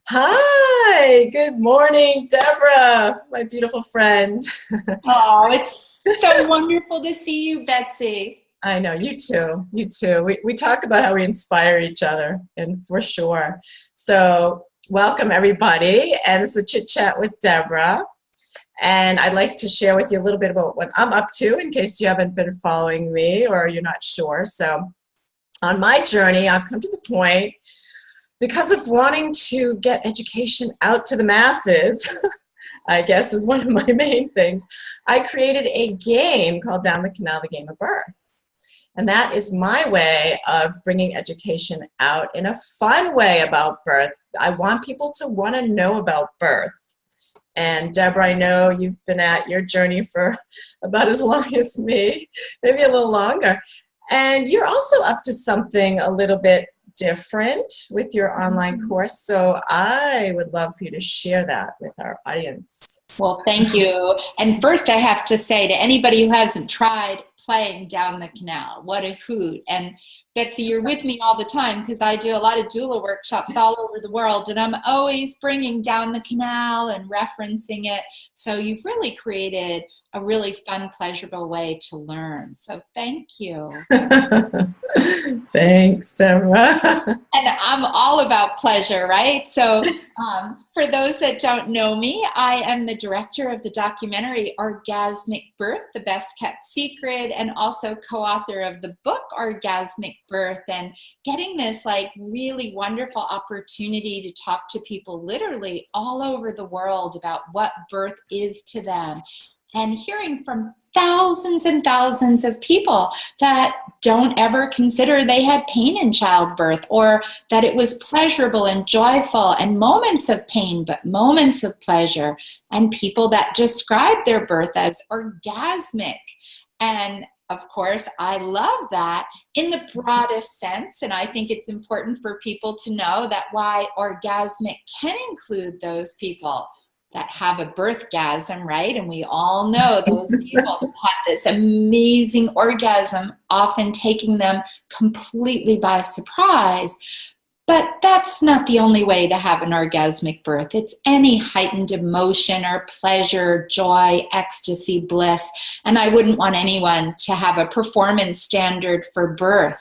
Hi, good morning, Deborah, my beautiful friend. Oh, it's so wonderful to see you, Betsy. I know, you too, you too. We talk about how we inspire each other, and for sure. So, welcome everybody, and this is a chit chat with Deborah. And I'd like to share with you a little bit about what I'm up to in case you haven't been following me or you're not sure. So, on my journey, I've come to the point because of wanting to get education out to the masses. I guess is one of my main things. I created a game called Down the Canal, the Game of Birth. And that is my way of bringing education out in a fun way about birth. I want people to want to know about birth. And Deborah, I know you've been at your journey for about as long as me, maybe a little longer. And you're also up to something a little bit different with your online course. So I would love for you to share that with our audience. Well, thank you. And first, I have to say to anybody who hasn't tried playing Down the Canal, what a hoot. And Betsy, you're with me all the time because I do a lot of doula workshops all over the world, and I'm always bringing Down the Canal and referencing it. So you've really created a really fun, pleasurable way to learn. So thank you. Thanks, Deborah. And I'm all about pleasure, right? So for those that don't know me, I am the director of the documentary Orgasmic Birth, The Best Kept Secret, and also co-author of the book Orgasmic Birth, and getting this like really wonderful opportunity to talk to people literally all over the world about what birth is to them, and hearing from thousands and thousands of people that don't ever consider they had pain in childbirth, or that it was pleasurable and joyful, and moments of pain, but moments of pleasure, and people that describe their birth as orgasmic. And of course, I love that in the broadest sense, and I think it's important for people to know that why orgasmic can include those people that have a birthgasm, right? And we all know those people that have this amazing orgasm, often taking them completely by surprise. But that's not the only way to have an orgasmic birth. It's any heightened emotion or pleasure, joy, ecstasy, bliss. And I wouldn't want anyone to have a performance standard for birth.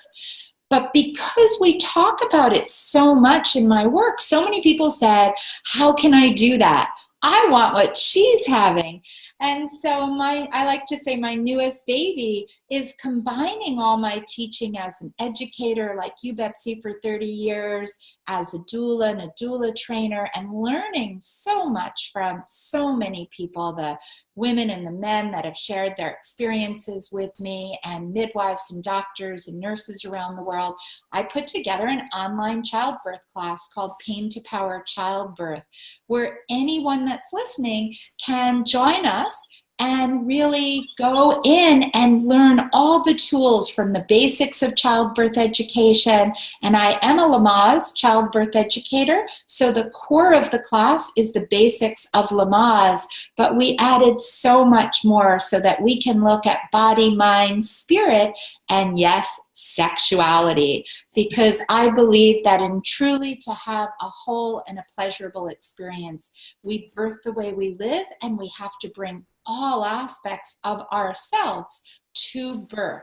But because we talk about it so much in my work, so many people said, how can I do that? I want what she's having. And so I like to say my newest baby is combining all my teaching as an educator, like you, Betsy, for 30 years, as a doula and a doula trainer, and learning so much from so many people, the women and the men that have shared their experiences with me, and midwives and doctors and nurses around the world. I put together an online childbirth class called Pain to Power Childbirth, where anyone that's listening can join us and really go in and learn all the tools from the basics of childbirth education. And I am a Lamaze childbirth educator, so the core of the class is the basics of Lamaze, but we added so much more so that we can look at body, mind, spirit, and yes, sexuality, because I believe that in truly to have a whole and a pleasurable experience, we birth the way we live, and we have to bring all aspects of ourselves to birth.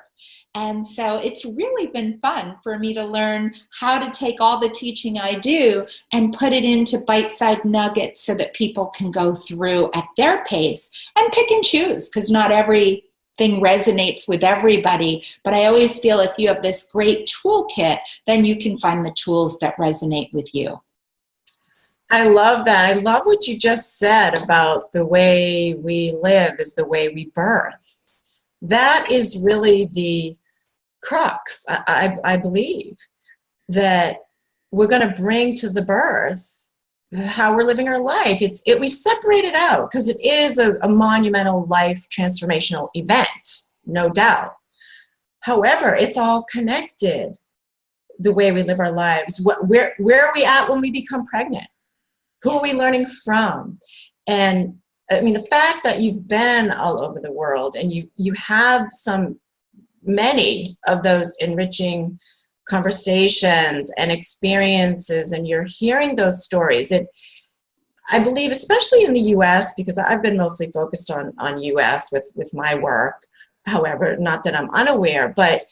And so it's really been fun for me to learn how to take all the teaching I do and put it into bite-sized nuggets so that people can go through at their pace and pick and choose, because not everything resonates with everybody. But I always feel if you have this great toolkit, then you can find the tools that resonate with you. I love that. I love what you just said about the way we live is the way we birth. That is really the crux, I believe, that we're going to bring to the birth how we're living our life. We separate it out because it is a monumental life transformational event, no doubt. However, it's all connected, the way we live our lives. Where are we at when we become pregnant? Who are we learning from? And I mean, the fact that you've been all over the world and you have many of those enriching conversations and experiences, and you're hearing those stories. I believe, especially in the U.S., because I've been mostly focused on U.S. with my work. However, not that I'm unaware, but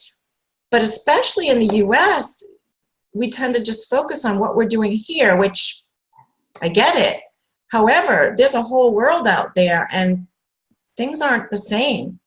especially in the U.S., we tend to just focus on what we're doing here, which I get it. However, there's a whole world out there, and things aren't the same.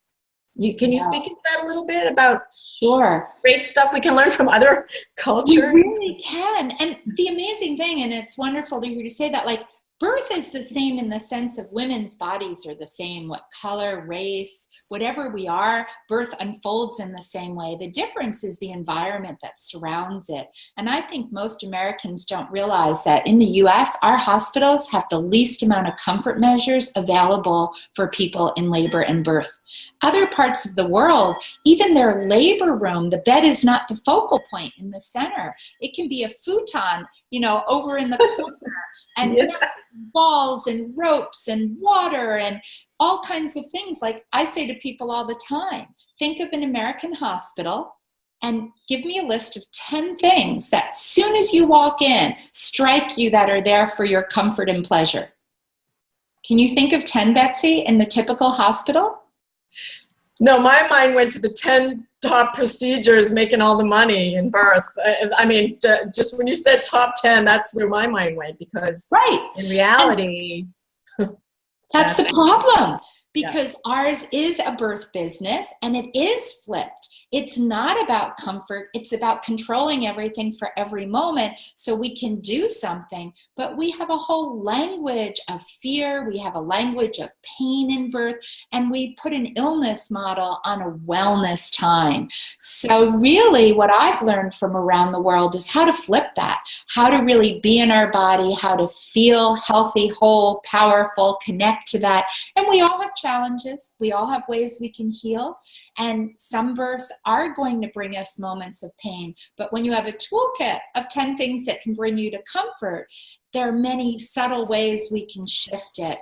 Can you speak into that a little bit about Sure. great stuff we can learn from other cultures? We really can. And the amazing thing, and it's wonderful to hear you say that, like, birth is the same in the sense of women's bodies are the same, what color, race, whatever we are, birth unfolds in the same way. The difference is the environment that surrounds it. And I think most Americans don't realize that in the US, our hospitals have the least amount of comfort measures available for people in labor and birth. Other parts of the world, even their labor room, the bed is not the focal point in the center. It can be a futon, over in the corner, and balls and ropes and water and all kinds of things. Like I say to people all the time, think of an American hospital and give me a list of 10 things that as soon as you walk in, strike you that are there for your comfort and pleasure. Can you think of 10, Betsy, in the typical hospital? No, my mind went to the 10 top procedures making all the money in birth. I mean, just when you said top 10, that's where my mind went, because in reality... That's the problem, because ours is a birth business and it is flipped. It's not about comfort. It's about controlling everything for every moment so we can do something. But we have a whole language of fear. We have a language of pain in birth, and we put an illness model on a wellness time. So really what I've learned from around the world is how to flip that, how to really be in our body, how to feel healthy, whole, powerful, connect to that. And we all have challenges. We all have ways we can heal. And some births are going to bring us moments of pain. But when you have a toolkit of 10 things that can bring you to comfort, there are many subtle ways we can shift it.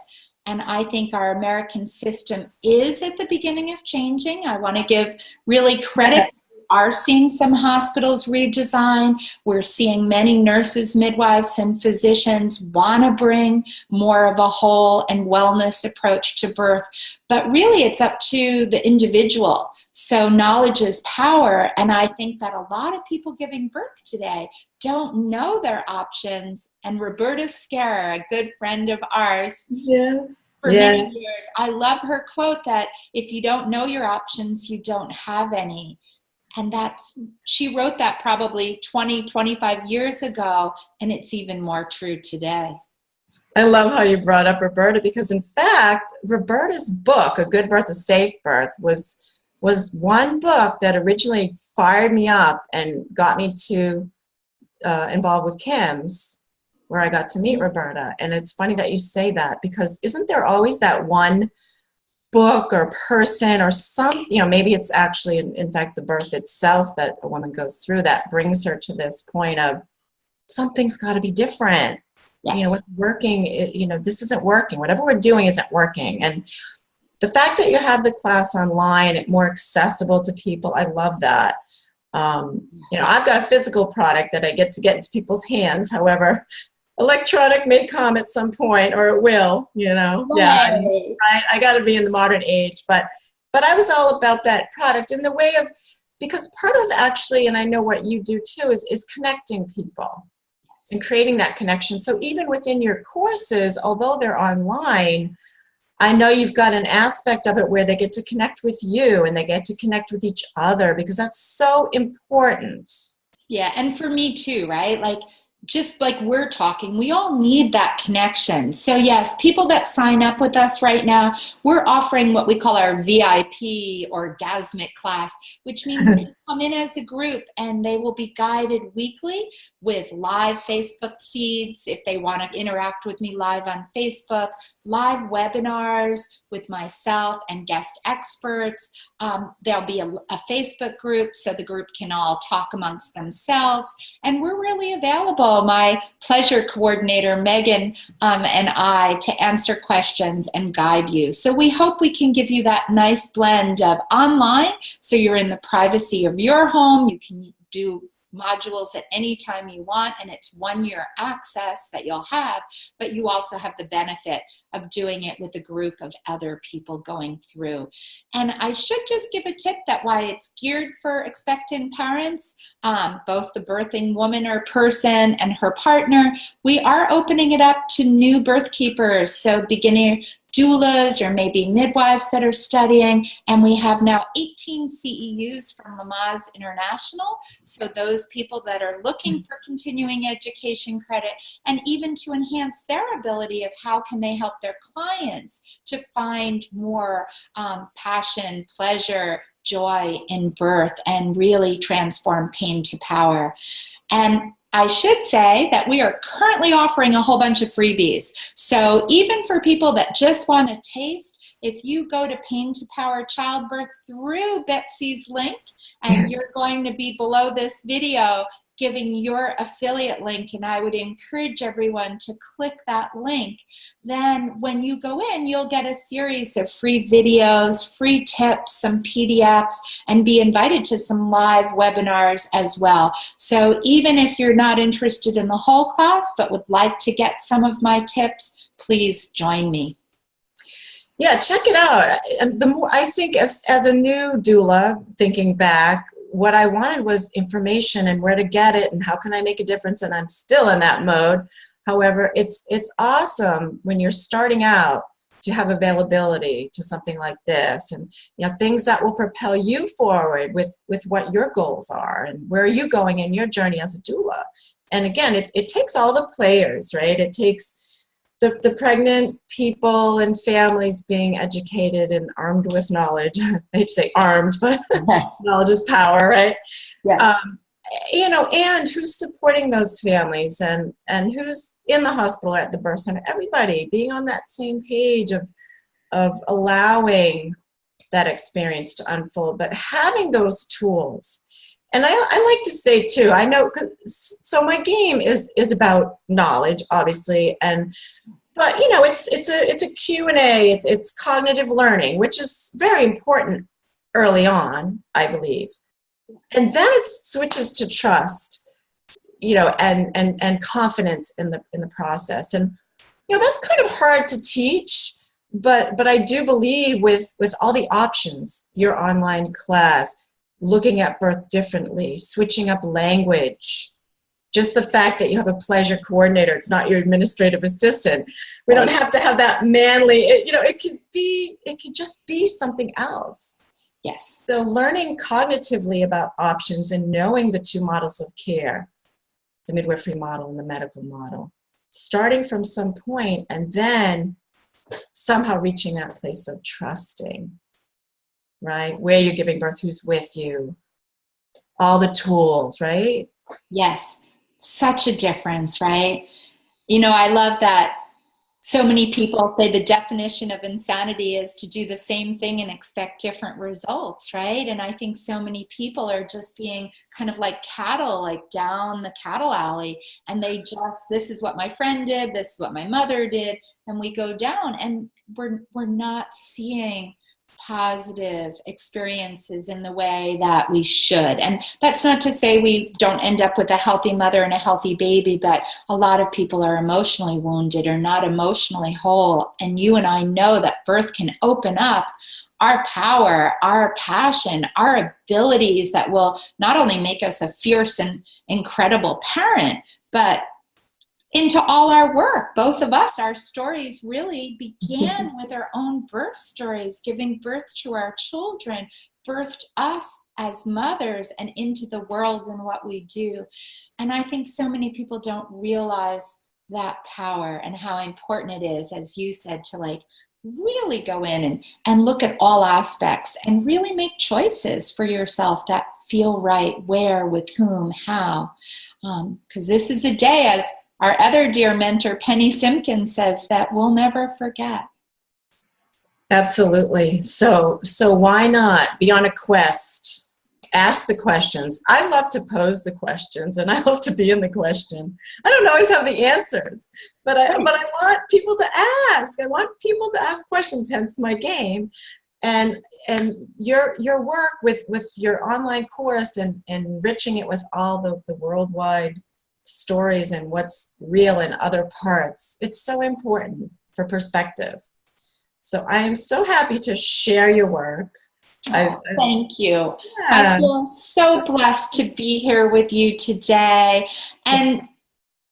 And I think our American system is at the beginning of changing. I want to give really credit. We are seeing some hospitals redesign. We're seeing many nurses, midwives, and physicians want to bring more of a whole and wellness approach to birth. But really, it's up to the individual. So knowledge is power. And I think that a lot of people giving birth today don't know their options. And Roberta Scarer, a good friend of ours, for many years, I love her quote that if you don't know your options, you don't have any. And she wrote that probably 20, 25 years ago, and it's even more true today. I love how you brought up Roberta, because in fact, Roberta's book, A Good Birth, A Safe Birth, was one book that originally fired me up and got me to involved with Kim's, where I got to meet Roberta. And it's funny that you say that, because isn't there always that one book or person or maybe it's actually in fact the birth itself that a woman goes through that brings her to this point of something's got to be different. What's working, this isn't working. Whatever we're doing isn't working. And the fact that you have the class online, more accessible to people, I love that. I've got a physical product that I get into people's hands. However, electronic may come at some point, or it will, I got to be in the modern age, but I was all about that product in the way of, because part of actually, and I know what you do too, is connecting people and creating that connection. So even within your courses, although they're online, I know you've got an aspect of it where they get to connect with you and they get to connect with each other, because that's so important. Yeah, and for me too, right? Like, just like we're talking, we all need that connection. So yes, people that sign up with us right now, we're offering what we call our VIP orgasmic class, which means they come in as a group and they will be guided weekly with live Facebook feeds if they want to interact with me live on Facebook, live webinars with myself and guest experts. There'll be a Facebook group so the group can all talk amongst themselves. And we're really available, my pleasure coordinator, Megan, and I, to answer questions and guide you. So we hope we can give you that nice blend of online, so you're in the privacy of your home. You can do modules at any time you want, and it's 1-year access that you'll have, but you also have the benefit of doing it with a group of other people going through. And I should just give a tip that while it's geared for expectant parents, both the birthing woman or person and her partner, we are opening it up to new birth keepers, so beginner doulas or maybe midwives that are studying, and we have now 18 CEUs from Lamaze International, so those people that are looking for continuing education credit, and even to enhance their ability of how can they help their clients to find more passion, pleasure, joy in birth, and really transform pain to power. And I should say that we are currently offering a whole bunch of freebies. So even for people that just want to taste, if you go to Pain to Power Childbirth through Betsy's link, and you're going to be below this video giving your affiliate link, and I would encourage everyone to click that link, then when you go in, you'll get a series of free videos, free tips, some PDFs, and be invited to some live webinars as well. So even if you're not interested in the whole class, but would like to get some of my tips, please join me. Yeah, check it out. And the more, I think as a new doula, thinking back, what I wanted was information and where to get it and how can I make a difference, and I'm still in that mode. However, it's awesome when you're starting out to have availability to something like this, and things that will propel you forward with what your goals are and where are you going in your journey as a doula. And again, it takes all the players, right? It takes the pregnant people and families being educated and armed with knowledge. I hate to say armed, but Yes. Knowledge is power, right? Yes. And who's supporting those families and who's in the hospital or at the birth center. Everybody being on that same page of allowing that experience to unfold, but having those tools. And I like to say too, I know, so my game is about knowledge, obviously, but it's a Q&A, it's cognitive learning, which is very important early on, I believe. And then it switches to trust, and confidence in the process. And that's kind of hard to teach, but I do believe with all the options, your online class, looking at birth differently, switching up language, just the fact that you have a pleasure coordinator, it's not your administrative assistant. We don't have to have that manly, it could just be something else. Yes. So learning cognitively about options and knowing the two models of care, the midwifery model and the medical model, starting from some point and then somehow reaching that place of trusting, right? Where you're giving birth, who's with you, all the tools, right? Yes. Such a difference, right? I love that so many people say the definition of insanity is to do the same thing and expect different results, right? And I think so many people are just being kind of like cattle, like down the cattle alley, and this is what my friend did, this is what my mother did, and we go down, and we're not seeing positive experiences in the way that we should. And that's not to say we don't end up with a healthy mother and a healthy baby, but a lot of people are emotionally wounded or not emotionally whole. And you and I know that birth can open up our power, our passion, our abilities that will not only make us a fierce and incredible parent, but into all our work. Both of us, our stories really began with our own birth stories, giving birth to our children, birthed us as mothers and into the world and what we do. And I think so many people don't realize that power and how important it is, as you said, to really go in and look at all aspects and really make choices for yourself that feel right, where, with whom, how. Because this is a day, as our other dear mentor, Penny Simpkins, says, that we'll never forget. Absolutely. So why not be on a quest? Ask the questions. I love to pose the questions, and I love to be in the question. I don't always have the answers, but I want people to ask. I want people to ask questions, hence my game. and your work with your online course and enriching it with all the worldwide stories and what's real in other parts, it's so important for perspective. So I am so happy to share your work. Thank you. Yeah. I feel so blessed to be here with you today. And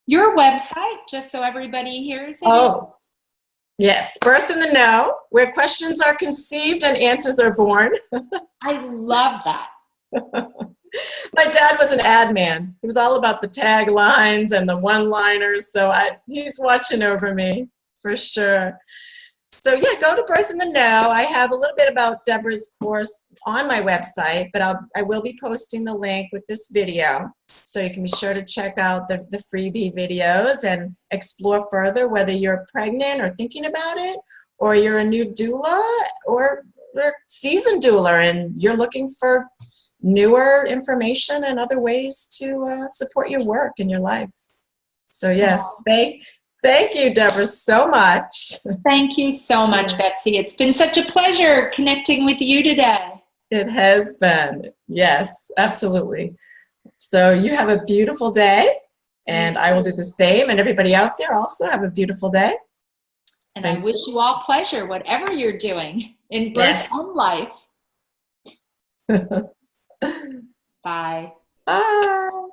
your website, just so everybody hears it. Oh, yes, Birth in the Know, where questions are conceived and answers are born. I love that. My dad was an ad man. He was all about the taglines and the one-liners, so he's watching over me for sure. So yeah, go to Birth in the Know. I have a little bit about Debra's course on my website, but I will be posting the link with this video, so you can be sure to check out the freebie videos and explore further, whether you're pregnant or thinking about it, or you're a new doula or seasoned doula and you're looking for newer information and other ways to support your work and your life. So yes, thank you, Debra, so much. Thank you so much, Betsy. It's been such a pleasure connecting with you today. It has been. Yes, absolutely. So you have a beautiful day, and I will do the same. And everybody out there also have a beautiful day. And I wish you all pleasure, whatever you're doing in birth and life. Bye. Bye.